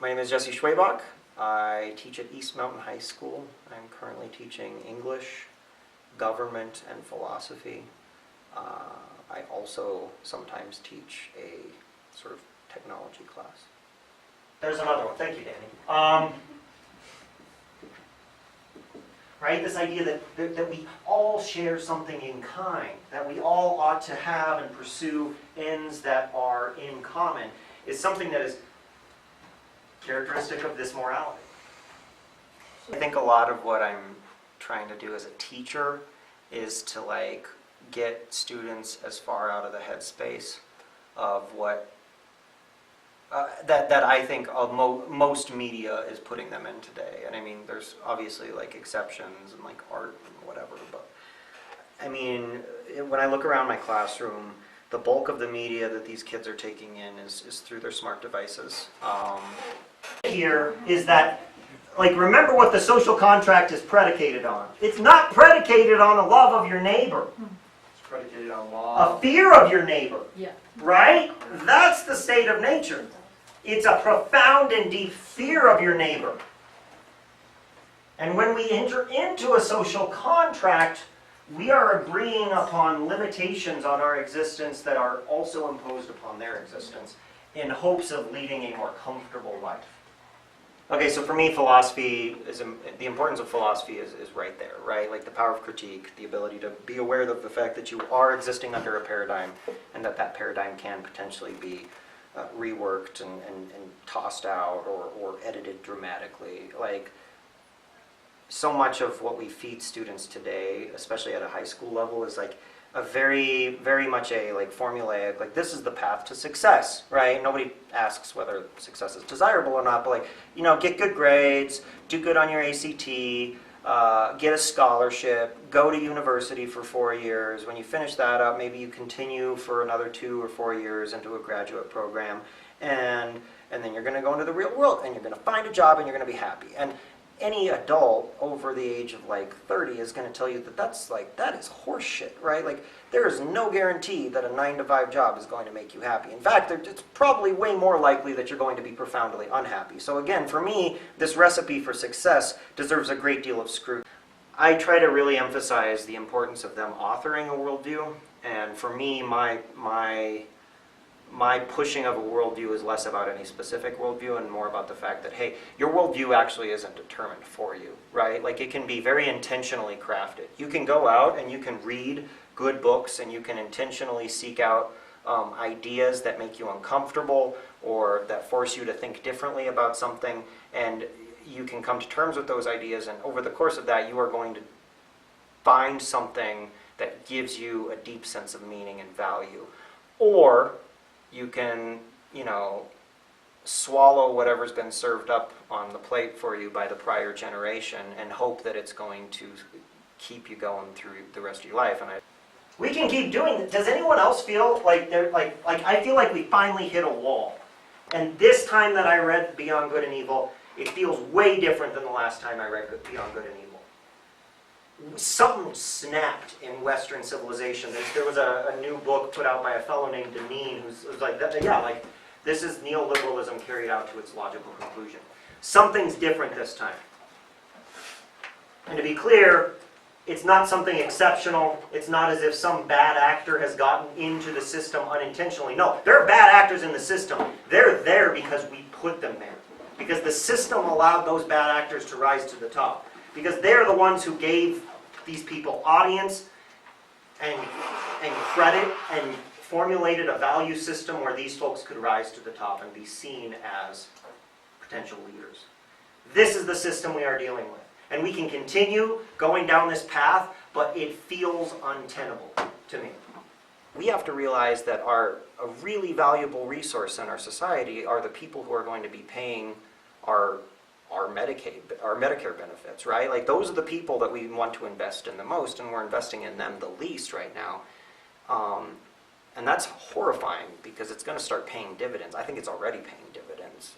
My name is Jess Schwebach. I teach at East Mountain High School. I'm currently teaching English, government, and philosophy. I also sometimes teach a sort of technology class. There's another one. Thank you, Danny. Right? This idea that we all share something in kind, that we all ought to have and pursue ends that are in common, is something that is characteristic of this morality. I think a lot of what I'm trying to do as a teacher is to get students as far out of the headspace of what that I think most media is putting them in today. And I mean, there's obviously exceptions and art and whatever, but I mean, when I look around my classroom, the bulk of the media that these kids are taking in is through their smart devices. Here is that, remember what the social contract is predicated on. It's not predicated on a love of your neighbor. It's predicated on law. A fear of your neighbor. Yeah. Right? That's the state of nature. It's a profound and deep fear of your neighbor. And when we enter into a social contract, we are agreeing upon limitations on our existence that are also imposed upon their existence in hopes of leading a more comfortable life. Okay, so for me, the importance of philosophy is right there, right? The power of critique, the ability to be aware of the fact that you are existing under a paradigm and that paradigm can potentially be reworked and tossed out or edited dramatically. So much of what we feed students today, especially at a high school level, is a very, very much a formulaic, this is the path to success, right? Nobody asks whether success is desirable or not, but get good grades, do good on your ACT, get a scholarship, go to university for 4 years. When you finish that up, maybe you continue for another 2 or 4 years into a graduate program, and then you're going to go into the real world, and you're going to find a job, and you're going to be happy. And any adult over the age of 30 is going to tell you that that is horse shit, right? There is no guarantee that a 9-to-5 job is going to make you happy. In fact, it's probably way more likely that you're going to be profoundly unhappy. So again, for me, this recipe for success deserves a great deal of scrutiny. I try to really emphasize the importance of them authoring a worldview, and for me, my pushing of a worldview is less about any specific worldview and more about the fact that, hey, your worldview actually isn't determined for you, right? It can be very intentionally crafted. You can go out and you can read good books and you can intentionally seek out ideas that make you uncomfortable or that force you to think differently about something, and you can come to terms with those ideas, and over the course of that, you are going to find something that gives you a deep sense of meaning and value. Or you can, swallow whatever's been served up on the plate for you by the prior generation and hope that it's going to keep you going through the rest of your life. And we can keep doing it. Does anyone else feel I feel like we finally hit a wall. And this time that I read Beyond Good and Evil, it feels way different than the last time I read Beyond Good and Evil. Something snapped in Western civilization. There was a new book put out by a fellow named Deneen who's this is neoliberalism carried out to its logical conclusion. Something's different this time. And to be clear, it's not something exceptional. It's not as if some bad actor has gotten into the system unintentionally. No, there are bad actors in the system. They're there because we put them there. Because the system allowed those bad actors to rise to the top. Because they're the ones who gave these people audience and credit and formulated a value system where these folks could rise to the top and be seen as potential leaders. This is the system we are dealing with. And we can continue going down this path, but it feels untenable to me. We have to realize that a really valuable resource in our society are the people who are going to be paying our Medicare benefits, right? Those are the people that we want to invest in the most, and we're investing in them the least right now. And that's horrifying because it's going to start paying dividends. I think it's already paying dividends.